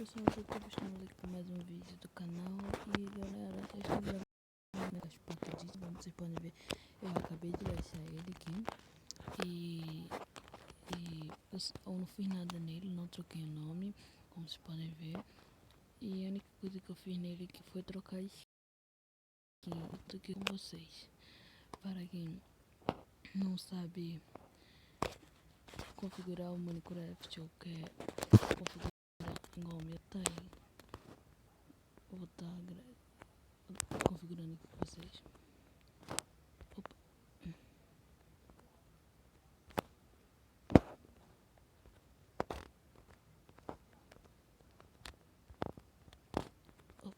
pessoal, estamos aqui para mais um vídeo do canal. E galera, eu estou gravando as portas, como vocês podem ver, eu acabei de deixar ele aqui eu não fiz nada nele, não troquei o nome, como vocês podem ver. E a única coisa que eu fiz nele aqui foi trocar a skin. Eu tô aqui com vocês. Para quem não sabe configurar o Minecraft ou quer configurar igual o meu, tá aí. Eu vou estar configurando aqui com vocês. Opa. Opa.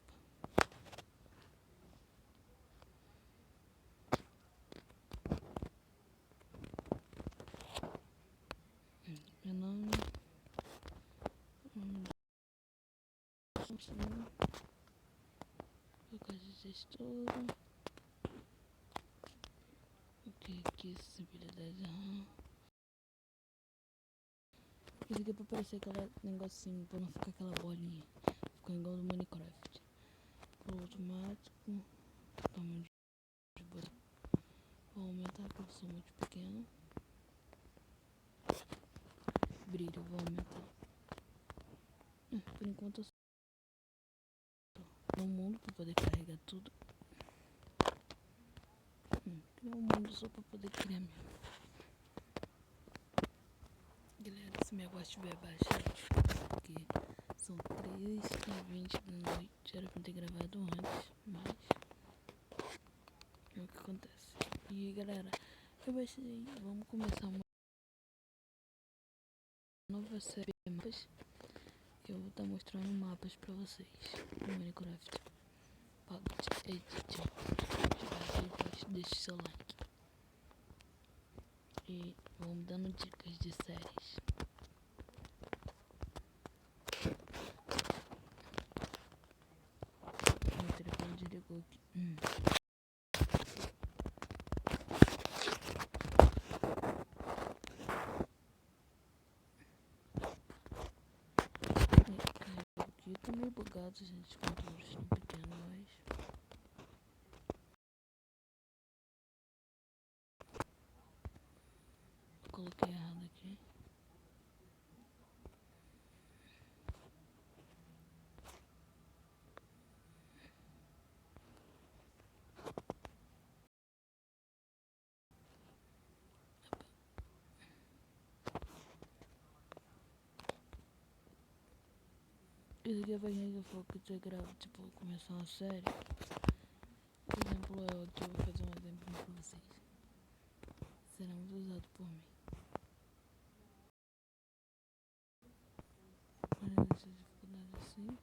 Meu nome colocar de textura. Ok, aqui acessibilidade. Isso aqui é pra parecer aquele negocinho, pra não ficar aquela bolinha. Ficou igual do Minecraft. Pro automático. Tamanho de botão. Vou aumentar porque eu sou muito pequeno. Brilho, vou aumentar. Por enquanto eu sou no mundo pra poder carregar tudo. Criar um mundo só pra poder criar mesmo. Galera, se minha voz estiver baixa, porque são 3h20 da noite. Era pra ter gravado antes, mas é o que acontece. E galera, eu baixei, vamos começar uma nova série de mapas. Eu vou estar mostrando mapas pra vocês no Minecraft Pocket Edition. Deixe seu like e vamos dando dicas de séries. Meu telefone desligou aqui. Aqui tá meio bugado, gente, controles tão pequenos, mas coloquei errado aqui. Isso aqui é pra quem já for que você grava, tipo, começar uma série. Por exemplo, eu aqui vou fazer um exemplo pra vocês. Será muito usado por mim. Olha essa dificuldade assim.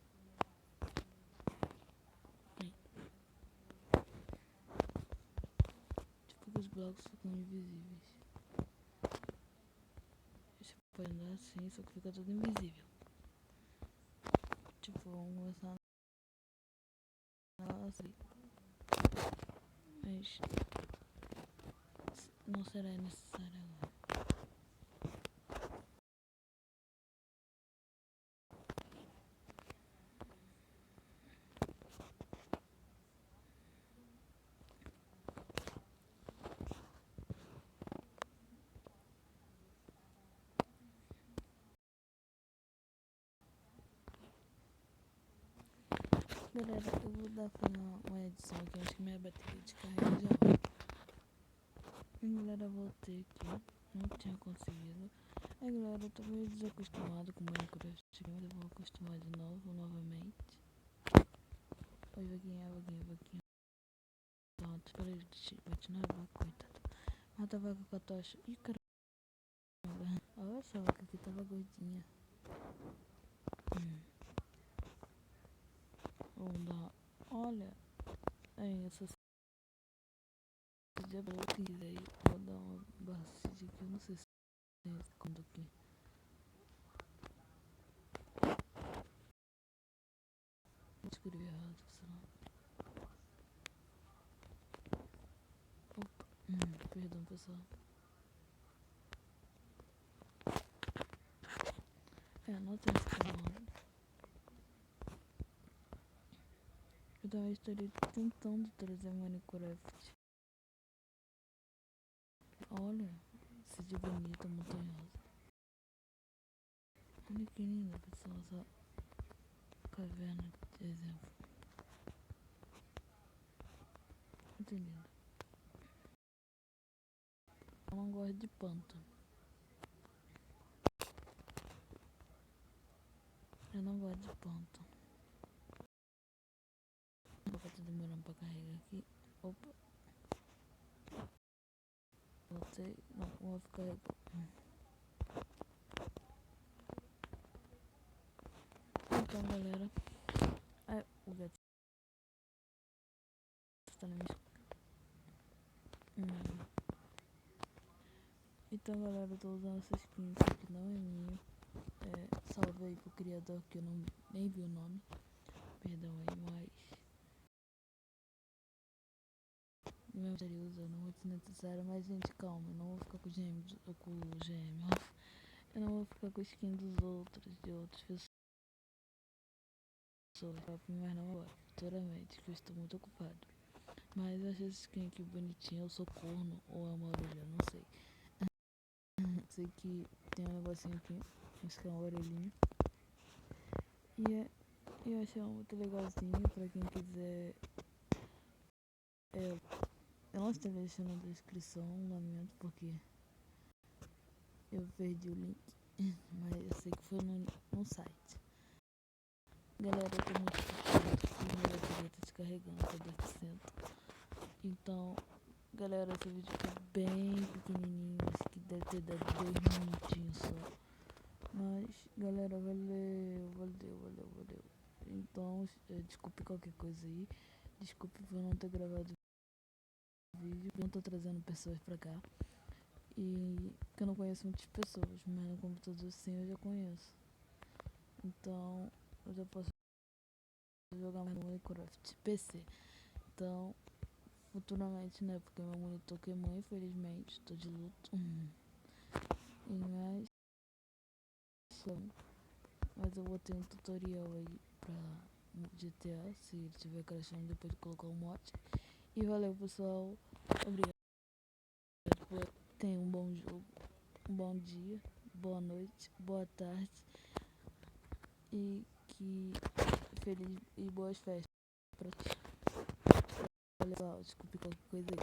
Tipo que os blocos ficam invisíveis. Você pode andar assim, só que fica tudo invisível. Tipo, vamos começar assim. Mas não será necessário agora. Galera, eu vou dar pra uma edição aqui, acho que minha bateria de carrega já vai. E galera, voltei aqui, não tinha conseguido. Aí galera, eu tô meio desacostumado com o Minecraft, mas eu vou acostumar de novo, novamente. Oi, vaguinha. Pronto, peraí, bati na vaca, coitada. Mata a vaca com a tocha. Ih, caramba. Olha essa vaca aqui, tava gordinha. Vamos dar, olha, aí essas de bloquinhos aí, vou dar uma bastante aqui, eu não sei se tem esse quando aqui. Escrevi errado, sei lá. Opa, perdão pessoal. Não tem esse canal. Eu também estaria tentando trazer Minecraft. Olha, cidade bonita, montanhosa. Olha que linda, pessoal, essa caverna de exemplo. Muito linda. Eu não gosto de pântano. Eu não gosto de pântano. Tá demorando pra carregar aqui. Opa. Voltei. Não, vou ficar carregando. Então, galera. Ai, o gato tá na minha. Então, galera, eu tô usando essa skin que não é minha. Salve aí pro criador que eu não nem vi o nome. Perdão aí, mas não estaria usando muito necessário. Mas, gente, calma, eu não vou ficar com o GM, eu não vou ficar com a skin dos outros, de outras pessoas. Mas não agora, futuramente, que eu estou muito ocupado. Mas eu achei essa skin aqui bonitinha. Eu sou corno ou é uma orelha, não sei. Sei que tem um negocinho aqui, isso que é uma orelhinha. E eu achei muito legalzinho pra quem quiser. Eu não estou deixando na descrição, lamento, porque eu perdi o link. Mas eu sei que foi no site. Galera, eu tô muito frustrado que meu bateria tá descarregando, tá 2%. Então, galera, esse vídeo foi bem pequenininho, acho que deve ter dado 2 minutinhos só. Mas, galera, valeu. Então, desculpe qualquer coisa aí. Desculpe por não ter gravado vídeo. Não tô trazendo pessoas pra cá. E que eu não conheço muitas pessoas, mas no computador sim eu já conheço. Então, eu já posso jogar mais no Minecraft PC. Então, futuramente, né? Porque meu monitor queimou, infelizmente. Tô de luto. E mas eu vou ter um tutorial aí pra GTA, se ele tiver crashando depois de colocar o mod. E valeu, pessoal. Obrigado. Tenha um bom jogo, um bom dia, boa noite, boa tarde. E que feliz e boas festas pra ti. Valeu, desculpe qualquer coisa aí.